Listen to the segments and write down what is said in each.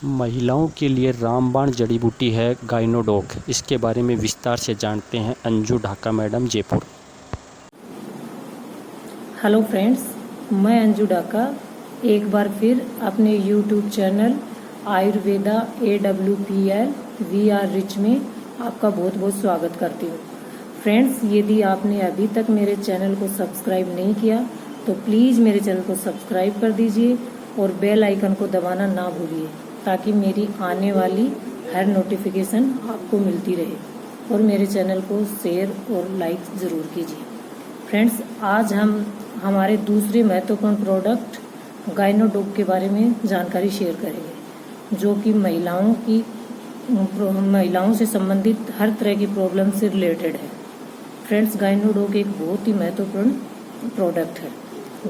महिलाओं के लिए रामबाण जड़ी बूटी है गाइनोडोक। इसके बारे में विस्तार से जानते हैं Anju Dhaka madam, Jaipur. Hello friends, मैं अंजू ढाका एक बार फिर अपने YouTube channel Ayurveda AWPL VR rich में आपका बहुत बहुत स्वागत करती हूँ। फ्रेंड्स, यदि आपने अभी तक मेरे चैनल को सब्सक्राइब नहीं किया तो प्लीज़ मेरे चैनल को सब्सक्राइब कर दीजिए और बेल आइकन को दबाना ना भूलिए ताकि मेरी आने वाली हर नोटिफिकेशन आपको मिलती रहे। और मेरे चैनल को शेयर और लाइक ज़रूर कीजिए। फ्रेंड्स, आज हम हमारे दूसरे महत्वपूर्ण प्रोडक्ट गाइनोडोक के बारे में जानकारी शेयर करेंगे, जो कि महिलाओं से संबंधित हर तरह की प्रॉब्लम से रिलेटेड है। फ्रेंड्स, गाइनोडोक एक बहुत ही महत्वपूर्ण प्रोडक्ट है।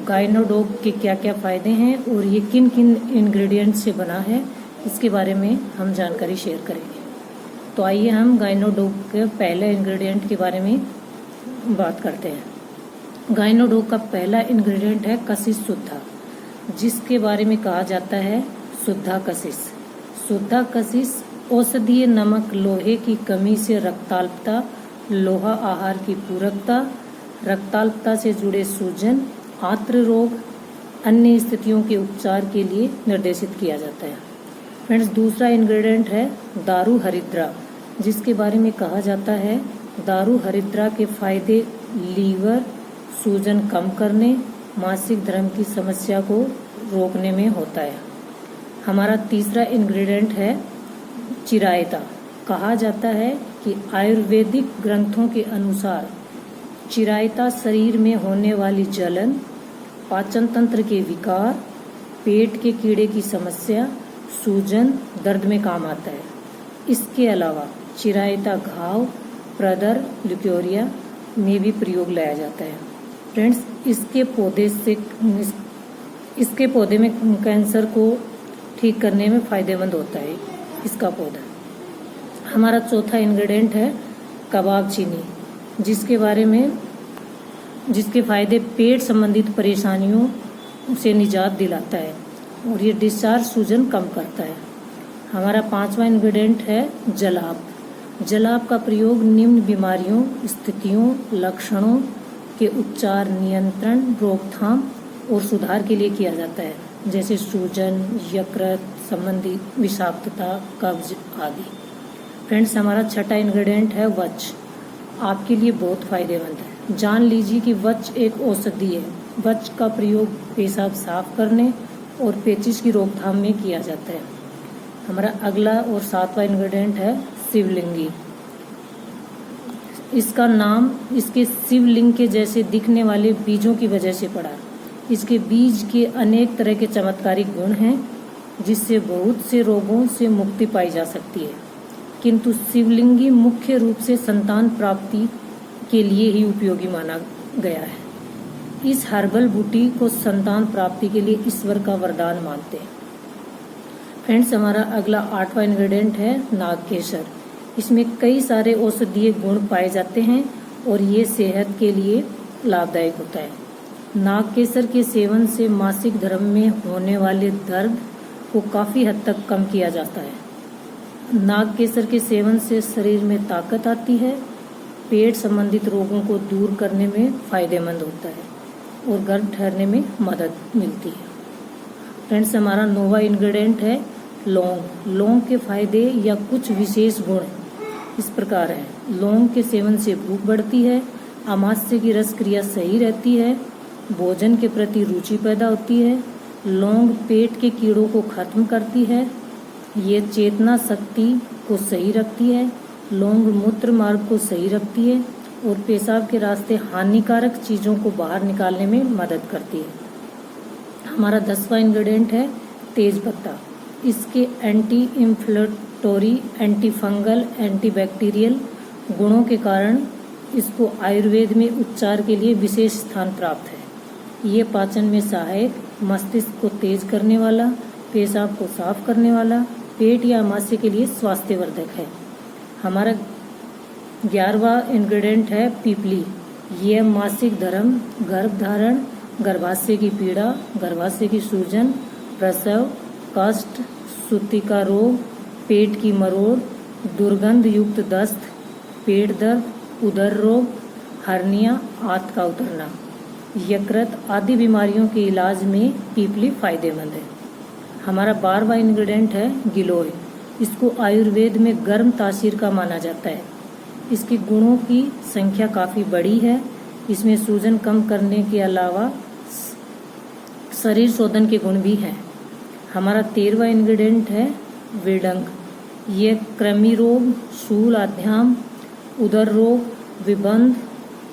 गाइनोडोक के क्या क्या फ़ायदे हैं और ये किन किन इंग्रेडिएंट से बना है, इसके बारे में हम जानकारी शेयर करेंगे। तो आइए हम गाइनोडोक के पहले इंग्रेडिएंट के बारे में बात करते हैं। गाइनोडोक का पहला इंग्रेडिएंट है कशिश शुद्धा, जिसके बारे में कहा जाता है शुद्धा कशिश। शुद्धा कशिश औषधीय नमक, लोहे की कमी से रक्ताल्पता, लोहा आहार की पूरकता, रक्ताल्पता से जुड़े सूजन, आंत्र रोग, अन्य स्थितियों के उपचार के लिए निर्देशित किया जाता है। फ्रेंड्स, दूसरा इंग्रेडिएंट है दारू हरिद्रा, जिसके बारे में कहा जाता है दारू हरिद्रा के फायदे लीवर सूजन कम करने, मासिक धर्म की समस्या को रोकने में होता है। हमारा तीसरा इंग्रेडिएंट है चिरायता। कहा जाता है कि आयुर्वेदिक ग्रंथों के अनुसार चिरायता शरीर में होने वाली जलन, पाचन तंत्र के विकार, पेट के कीड़े की समस्या, सूजन, दर्द में काम आता है। इसके अलावा चिरायता घाव, प्रदर, ल्यूकेरिया में भी प्रयोग लाया जाता है। फ्रेंड्स, इसके पौधे में कैंसर को ठीक करने में फायदेमंद होता है इसका पौधा। हमारा चौथा इंग्रेडिएंट है कबाब चीनी, जिसके फायदे पेट संबंधित परेशानियों से निजात दिलाता है और ये डिस्चार्ज सूजन कम करता है। हमारा पांचवा इंग्रेडिएंट है जलाब। जलाब का प्रयोग निम्न बीमारियों, स्थितियों, लक्षणों के उपचार, नियंत्रण, रोकथाम और सुधार के लिए किया जाता है, जैसे सूजन, यकृत संबंधी विषाक्तता, कब्ज आदि। फ्रेंड्स, हमारा छठा इंग्रेडिएंट है वच। आपके लिए बहुत फायदेमंद है। जान लीजिए कि वच एक औषधि है। वच का प्रयोग पेशाब साफ करने और पेचिश की रोकथाम में किया जाता है। हमारा अगला और सातवां इंग्रेडिएंट है शिवलिंगी। इसका नाम इसके शिवलिंग के जैसे दिखने वाले बीजों की वजह से पड़ा। इसके बीज के अनेक तरह के चमत्कारिक गुण हैं, जिससे बहुत से रोगों से मुक्ति पाई जा सकती है। किंतु शिवलिंगी मुख्य रूप से संतान प्राप्ति के लिए ही उपयोगी माना गया है। इस हर्बल बूटी को संतान प्राप्ति के लिए ईश्वर का वरदान मानते हैं। फ्रेंड्स, हमारा अगला आठवां इंग्रेडिएंट है नागकेसर। इसमें कई सारे औषधीय गुण पाए जाते हैं और ये सेहत के लिए लाभदायक होता है। नागकेसर के सेवन से मासिक धर्म में होने वाले दर्द को काफ़ी हद तक कम किया जाता है। नागकेसर के सेवन से शरीर में ताकत आती है, पेट संबंधित रोगों को दूर करने में फायदेमंद होता है और गर्भ ठहरने में मदद मिलती है। फ्रेंड्स, हमारा नौवां इंग्रेडिएंट है लौंग। लौंग के फायदे या कुछ विशेष गुण इस प्रकार है। लौंग के सेवन से भूख बढ़ती है, आमाशय की रस क्रिया सही रहती है, भोजन के प्रति रुचि पैदा होती है, लौंग पेट के कीड़ों को खत्म करती है, ये चेतना शक्ति को सही रखती है, लौंग मूत्र मार्ग को सही रखती है और पेशाब के रास्ते हानिकारक चीज़ों को बाहर निकालने में मदद करती है। हमारा 10वां इंग्रेडिएंट है तेज पत्ता। इसके anti inflammatory, anti fungal, anti bacterial गुणों के कारण इसको आयुर्वेद में उपचार के लिए विशेष स्थान प्राप्त है। ये पाचन में सहायक, मस्तिष्क को तेज करने वाला, पेशाब को साफ करने वाला, पेट या आमाशय के लिए स्वास्थ्यवर्धक है। हमारा 11वां इंग्रेडिएंट है पीपली। यह मासिक धर्म, गर्भधारण, गर्भाशय की पीड़ा, गर्भाशय की सूजन, प्रसव, कष्ट, सूती का रोग, पेट की मरोड़, दुर्गंध युक्त दस्त, पेट दर्द, उदर रोग, हर्निया, आंत का उतरना, यकृत आदि बीमारियों के इलाज में पीपली फायदेमंद है। हमारा 12वां इंग्रेडिएंट है गिलोय। इसको आयुर्वेद में गर्म तासीर का माना जाता है। इसके गुणों की संख्या काफ़ी बड़ी है। इसमें सूजन कम करने के अलावा शरीर शोधन के गुण भी हैं। हमारा 13वां इंग्रेडिएंट है वेडंग। ये कृमि रोग, शूल आध्याम, उदर रोग, विबंध,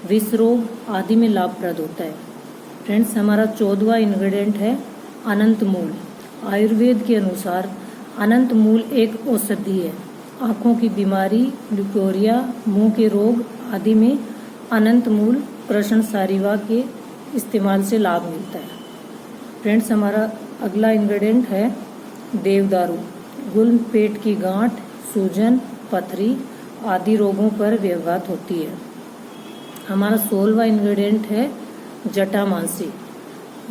विष रोग आदि में लाभप्रद होता है। फ्रेंड्स, हमारा 14वां इंग्रेडिएंट है अनंत मूल। आयुर्वेद के अनुसार अनंत मूल एक औषधि है। आँखों की बीमारी, ल्यूकोरिया, मुंह के रोग आदि में अनंत मूल प्रशन सारिवा के इस्तेमाल से लाभ मिलता है। फ्रेंड्स, हमारा अगला इंग्रेडिएंट है देवदारू। गुल्म, पेट की गांठ, सूजन, पथरी आदि रोगों पर व्यवहार होती है। हमारा 16वां इंग्रेडिएंट है जटामासी।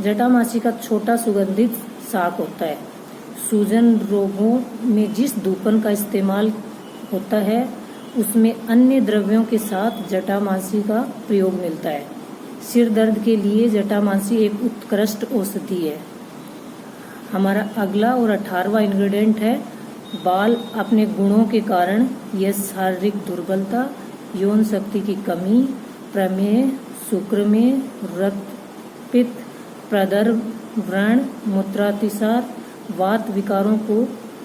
जटामासी का छोटा सुगंधित शाक होता है। सूजन रोगों में जिस धूपन का इस्तेमाल होता है उसमें अन्य द्रव्यों के साथ जटामासी का प्रयोग मिलता है। सिर दर्द के लिए जटामासी एक उत्कृष्ट औषधि है। हमारा अगला और 18वां इंग्रेडिएंट है बाल। अपने गुणों के कारण यह शारीरिक दुर्बलता, यौन शक्ति की कमी, प्रमेह, शुक्रमेह, रक्त पित्त, प्रदर्भ, व्रण, मूत्रातिसार, वात विकारों को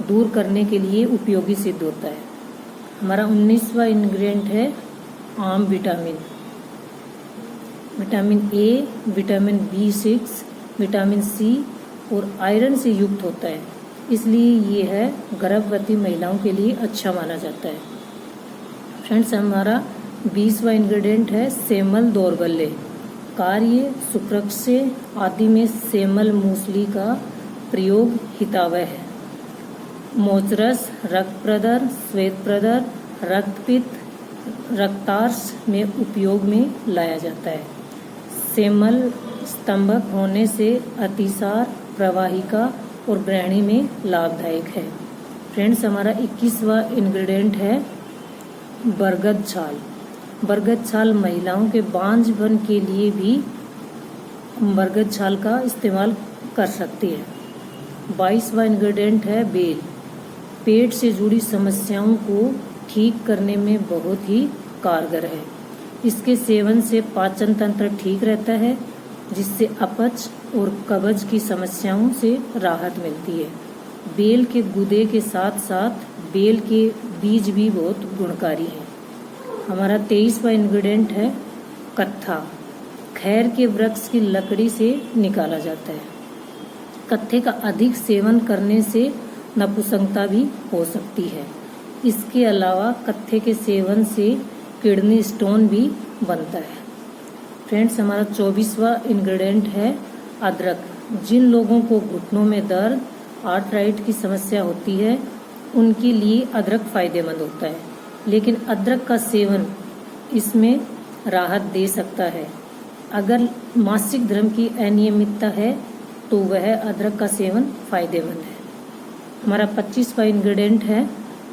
दूर करने के लिए उपयोगी सिद्ध होता है। हमारा 19वां इंग्रेडिएंट है आम vitamin. Vitamin A, vitamin B6, vitamin C और आयरन से युक्त होता है, इसलिए ये है गर्भवती महिलाओं के लिए अच्छा माना जाता है। फ्रेंड्स, हमारा 20वां इंग्रेडिएंट है सेमल दौर्बल्य। कार्य, शुक्रक्षय आदि में सेमल मूसली का प्रयोग हितावह है। मोचरस, रक्त प्रदर, श्वेत प्रदर, रक्तपित्त, रक्तार्श में उपयोग में लाया जाता है। सेमल स्तंभक होने से अतिसार, प्रवाहिका और गृहिणी में लाभदायक है। फ्रेंड्स, हमारा 21वां इंग्रेडिएंट है बरगद छाल। बरगद छाल महिलाओं के बांझपन के लिए भी बरगद छाल का इस्तेमाल कर सकती है। 22वां इंग्रेडिएंट है बेल। पेट से जुड़ी समस्याओं को ठीक करने में बहुत ही कारगर है। इसके सेवन से पाचन तंत्र ठीक रहता है, जिससे अपच और कब्ज की समस्याओं से राहत मिलती है। बेल के गुदे के साथ साथ बेल के बीज भी बहुत गुणकारी हैं। हमारा 23वां इंग्रेडिएंट है कत्था। खैर के वृक्ष की लकड़ी से निकाला जाता है। कत्थे का अधिक सेवन करने से नपुंसकता भी हो सकती है। इसके अलावा कत्थे के सेवन से किडनी स्टोन भी बनता है। फ्रेंड्स, हमारा 24वां इंग्रेडिएंट है अदरक। जिन लोगों को घुटनों में दर्द, आर्थराइट की समस्या होती है, उनके लिए अदरक फायदेमंद होता है, लेकिन अदरक का सेवन इसमें राहत दे सकता है। अगर मासिक धर्म की अनियमितता है तो वह अदरक का सेवन फायदेमंद है। हमारा 25वां इंग्रेडिएंट है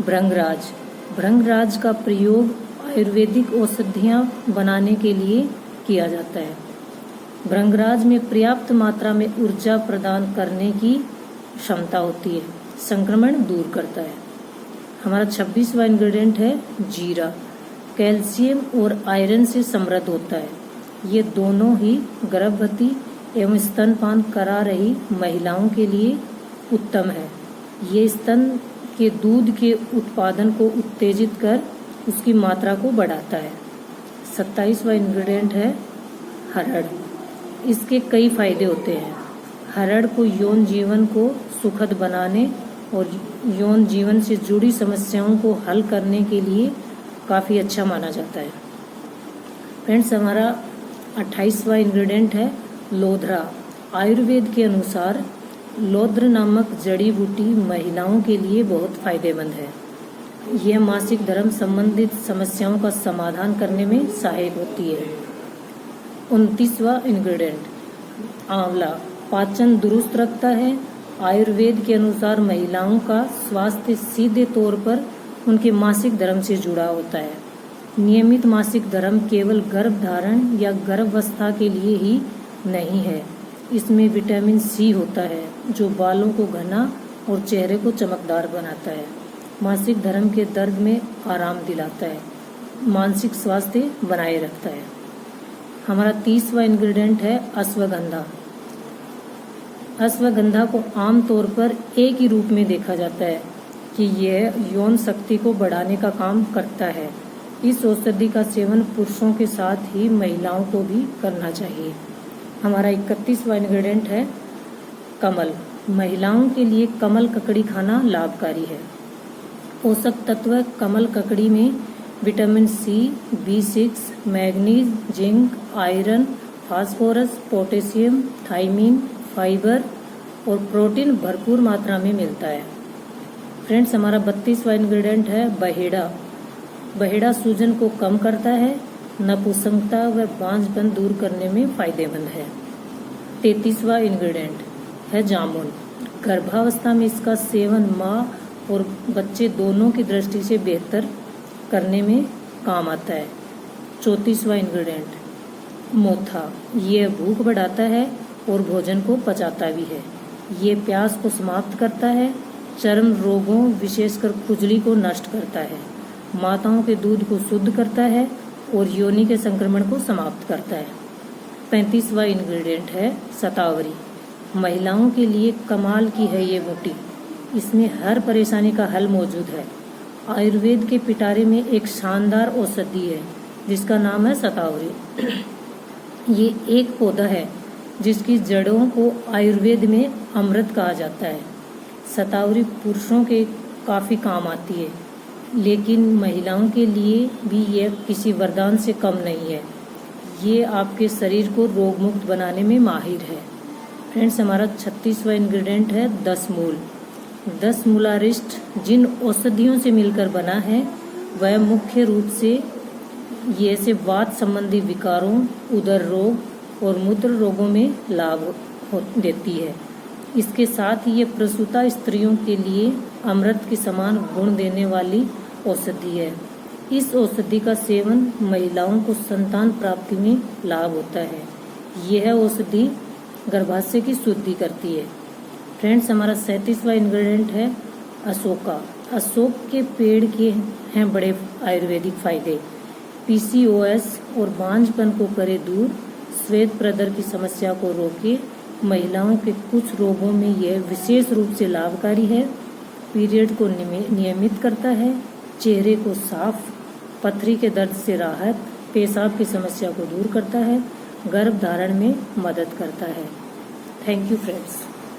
भृंगराज। भृंगराज का प्रयोग आयुर्वेदिक औषधियाँ बनाने के लिए किया जाता है। भृंगराज में पर्याप्त मात्रा में ऊर्जा प्रदान करने की क्षमता होती है, संक्रमण दूर करता है। हमारा 26वां इंग्रेडिएंट है जीरा। कैल्शियम और आयरन से समृद्ध होता है। ये दोनों ही गर्भवती एवं स्तनपान करा रही महिलाओं के लिए उत्तम है। ये स्तन के दूध के उत्पादन को उत्तेजित कर उसकी मात्रा को बढ़ाता है। 27वां इंग्रेडिएंट है हरड़। इसके कई फायदे होते हैं। हरड़ को यौन जीवन को सुखद बनाने और यौन जीवन से जुड़ी समस्याओं को हल करने के लिए काफ़ी अच्छा माना जाता है। फ्रेंड्स, हमारा 28वां इंग्रेडिएंट है लोधरा। आयुर्वेद के अनुसार लोद्र नामक जड़ी बूटी महिलाओं के लिए बहुत फायदेमंद है। यह मासिक धर्म संबंधित समस्याओं का समाधान करने में सहायक होती है। 29वां इंग्रेडिएंट आंवला। पाचन दुरुस्त रखता है, आयुर्वेद के अनुसार महिलाओं का स्वास्थ्य सीधे तौर पर उनके मासिक धर्म से जुड़ा होता है। नियमित मासिक धर्म केवल गर्भधारण या गर्भावस्था के लिए ही नहीं है। इसमें विटामिन सी होता है जो बालों को घना और चेहरे को चमकदार बनाता है, मासिक धर्म के दर्द में आराम दिलाता है, मानसिक स्वास्थ्य बनाए रखता है। हमारा 30वां इंग्रेडिएंट है अश्वगंधा। अश्वगंधा को आमतौर पर एक ही रूप में देखा जाता है कि यह यौन शक्ति को बढ़ाने का काम करता है। इस औषधि का सेवन पुरुषों के साथ ही महिलाओं को भी करना चाहिए। हमारा 31वां इंग्रेडिएंट है कमल। महिलाओं के लिए कमल ककड़ी खाना लाभकारी है। पोषक तत्व कमल ककड़ी में vitamin C, B6, manganese, zinc, iron, phosphorus, potassium, thiamine, fibre और प्रोटीन भरपूर मात्रा में मिलता है। फ्रेंड्स, हमारा 32वां इंग्रेडिएंट है बहेड़ा। बहेड़ा सूजन को कम करता है, नपुंसकता व बांझपन दूर करने में फायदेमंद है। 33वां इंग्रेडिएंट है जामुन। गर्भावस्था में इसका सेवन माँ और बच्चे दोनों की दृष्टि से बेहतर करने में काम आता है। 34वां इंग्रेडिएंट मोथा। ये भूख बढ़ाता है और भोजन को पचाता भी है। ये प्यास को समाप्त करता है, चर्म रोगों विशेषकर खुजली को नष्ट करता है, माताओं के दूध को शुद्ध करता है और योनि के संक्रमण को समाप्त करता है। 35वां इंग्रेडिएंट है शतावरी। महिलाओं के लिए कमाल की है ये बूटी। इसमें हर परेशानी का हल मौजूद है। आयुर्वेद के पिटारे में एक शानदार औषधि है जिसका नाम है शतावरी। ये एक पौधा है जिसकी जड़ों को आयुर्वेद में अमृत कहा जाता है। शतावरी पुरुषों के काफ़ी काम आती है, लेकिन महिलाओं के लिए भी यह किसी वरदान से कम नहीं है। ये आपके शरीर को रोग मुक्त बनाने में माहिर है। फ्रेंड्स, हमारा 36वां इंग्रेडिएंट है 10 मूल। 10 मूलारिष्ट जिन औषधियों से मिलकर बना है वह मुख्य रूप से ये से वात संबंधी विकारों, उदर रोग और मूत्र रोगों में लाभ देती है। इसके साथ ही ये प्रसूता स्त्रियों के लिए अमृत के समान गुण देने वाली औषधि है। इस औषधि का सेवन महिलाओं को संतान प्राप्ति में लाभ होता है। यह औषधि गर्भाशय की शुद्धि करती है। फ्रेंड्स, हमारा 37वां इंग्रेडिएंट है अशोका। अशोक के पेड़ के हैं बड़े आयुर्वेदिक फायदे। PCOS और बांझपन को करे दूर, श्वेत प्रदर की समस्या को रोके, महिलाओं के कुछ रोगों में यह विशेष रूप से लाभकारी है। पीरियड को नियमित करता है, चेहरे को साफ, पथरी के दर्द से राहत, पेशाब की समस्या को दूर करता है, गर्भ धारण में मदद करता है। Thank you friends.